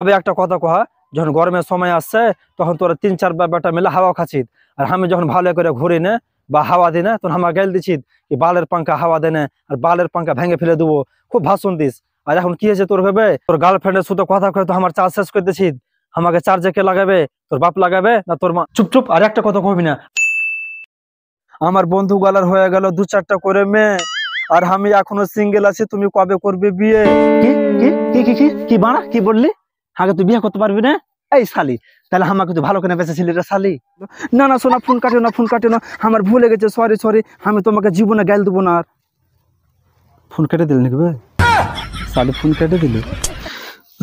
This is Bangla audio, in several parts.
তবে একটা কথা কহা, যখন গরমের সময় আসছে তখন তোরা 3-4 বেটা মিলে হাওয়া খাচ্ছিস, আর আমি যখন ভালো করে ঘুরি না বা হাওয়া দিই না তখন আমার গেল দিছিস কি বালের পাঙ্খা হাওয়া দেনে আর বালের পাঙ্খা ভেঙে ফেলে দেবো। খুব ভাষণ দিস। আর এখন কি হয়েছে তোর ভেবে, তোর গার্লফ্রেন্ডের সাথে কথা কয়ে তো আমার চার্জ শেষ করে দিছিস। আমাকে চার্জে কে লাগাবে? তোর বাপ লাগাবে না তোর মা? চুপ চুপ, আর একটা কথা কবি না। আমার বন্ধু গালার হয়ে গেল 2-4টা করে মেয়ে, আর আমি এখনো সিঙ্গেল আছি। তুমি কবে করবে বিয়ে? কি কি কি কি কি কি বাড়া কি বললি? আগে তুই বিয়ে করতে পারবি না? এই শালি, তাহলে আমাকে তুই ভালো করে বেঁচেছিলি রে শালি। না না শোনা, ফোন কাটিও না, ফোন কাটিও না, আমার ভুলে গেছে, সরি সরি, আমি তোমাকে জীবনে গাইল দেবো না আর। ফোন কেটে দিল নাকি বে শালি? ফোন কেটে দিল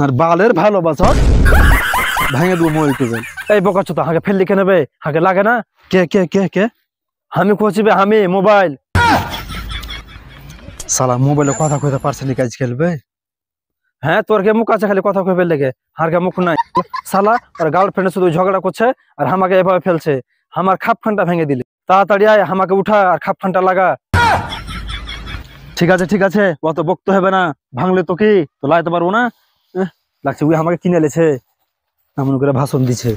আর বালের ভালোবাসা ভেঙে দেবো মোবাইল টোবাইল। এই বোকা চোদা, হাগে ফেললি কেন বে? হাগে লাগে না? কে কে কে কে আমি খুঁজবে? আমি মোবাইল সালা মোবাইলে কথা কইতে পারছে নি কাজ খেলবে। হ্যাঁ তোর কে মুখ আছে খালি কথা কইবে লেগে, আর কে মুখ নাই। সালা আর গার্লফ্রেন্ডের শুধু ঝগড়া করছে আর আমাকে এভাবে ফেলছে। আমার খাপ খানটা ভেঙে দিলি। তাড়াতাড়ি আয়, আমাকে উঠা আর খাপ খানটা লাগা। ঠিক আছে ঠিক আছে, অত বকতে হবে না। ভাঙলে তো কি তো লাইতে পারবো না? লাগছে ওই আমাকে কিনে লেছে, এমন করে ভাষণ দিছে।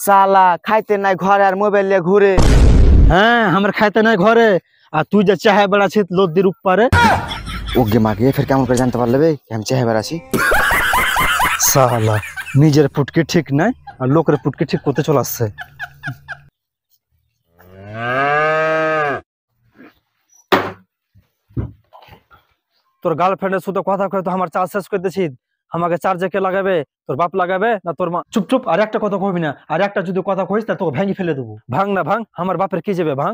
সালা খাইতে নাই ঘরে আর মোবাইল নিয়ে ঘুরে। হ্যাঁ আমার খাইতে নাই ঘরে, আর তুই যে চাহে বেড়াছিস লদ্দির উপরে। ওকে মাগে ফের কেমন করে জানতে পারলে বে আমি চেহারা বেড়াছি? সালা নিজের ফুটকে ঠিক নাই আর লোকের ফুটকে ঠিক করতে চলে আসছে। তোর গার্লফ্রেন্ডের সাথে কথা কয়ে তো আমার চার্জ শেষ করে দিছিস। আমাকে চার্জে কে লাগাবে? তোর বাপ লাগাবে না তোর মা? চুপ চুপ, আর একটা কথা কবি না। আর একটা যদি কথা কইস তা তোকে ভেঙে ফেলে দেবো। ভাঙ না ভাঙ, আমার বাপের কি যাবে ভাঙ।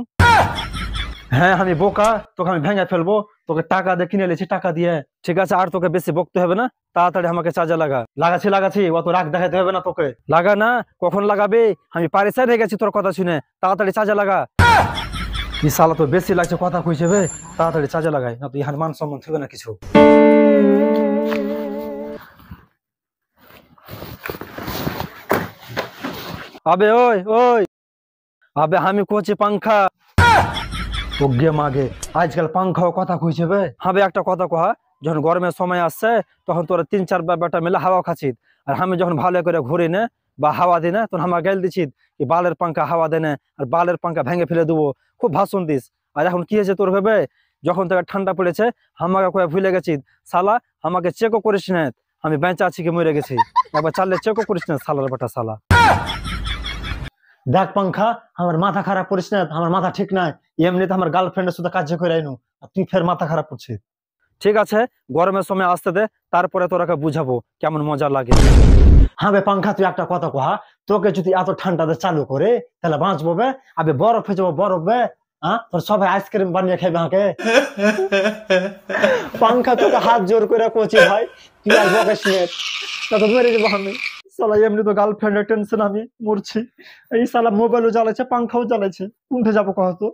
হ্যাঁ আমি বোকা, তোকে আমি ভেঙে ফেলবো। তোকে টাকা দিয়ে কিনে নিয়েছি, টাকা দিয়ে। ঠিক আছে, আর তোকে বেশি বকতে হবে না। তাড়াতাড়ি আমাকে চার্জে লাগা। লাগাচ্ছি লাগাচ্ছি, অত রাগ দেখাতে হবে না তোকে। লাগা না, কখন লাগাবি? আমি পারেশান হয়ে গেছি তোর কথা শুনে। তাড়াতাড়ি চার্জে লাগা। কি শালা তো বেশি লাগছে কথা কইছে বে। তাড়াতাড়ি চার্জে লাগাই, না তো ইহার মান সম্মান থাকবে না কিছু। আবে ওই ওই, আবে আমি কোচি পাংখা। ওগে মাগে আজকাল পাংখাও কথা কইছে বে। হবে একটা কথা কহা, যখন গরমের সময় আসছে তখন তোরা 3-4 বেটা মিলে হাওয়া খাচ্ছিস, আর আমি যখন ভালো করে ঘুরি না বা হাওয়া দিই না তখন আমার গেল দিছিস কি বালের পাঙ্খা হাওয়া দেনে আর বালের পাঙ্খা ভেঙে ফেলে দেবো। খুব ভাষণ দিস। আর এখন কি হয়েছে তোর ভেবে, যখন থেকে ঠান্ডা পড়েছে আমাকে কয়ে ভুলে গেছিস। শালা আমাকে চেকও করিস না, আমি বেঁচে আছি কি মরে গেছি। একবার চাললে চেকও করিস না শালার বেটা শালা। দেখ পাঙ্খা, আমার মাথা খারাপ করিস না, আমার মাথা ঠিক নাই। এমনিতে আমার গার্লফ্রেন্ডের সাথে কাজ করে আইনু, আর তুই ফের মাথা খারাপ করছিস। ঠিক আছে গরমের সময় আসতে দে, তারপরে তোরাকে বুঝাবো কেমন মজা লাগে। হ্যাঁ বে পাঙ্খা, তুই একটা কথা কহা, তোকে যদি এত ঠান্ডাতে চালু করে তাহলে বাঁচবো বে। আবে বরফ হয়ে যাবো, বরফ বে। হ্যাঁ তোর সবাই আইসক্রিম বানিয়ে খাইবে আমাকে। পাঙ্খা তোকে হাত জোর করে কোচি ভাই, তুই আর বকিস না, তা তো মেরে দেবো আমি। সালা এমনি তো গার্লফ্রেন্ডের টেনশন আমি মরছি, এই সালা মোবাইলও জ্বালাচ্ছে পাংখাও জ্বালাচ্ছে, কোনটা যাবো কহ তো।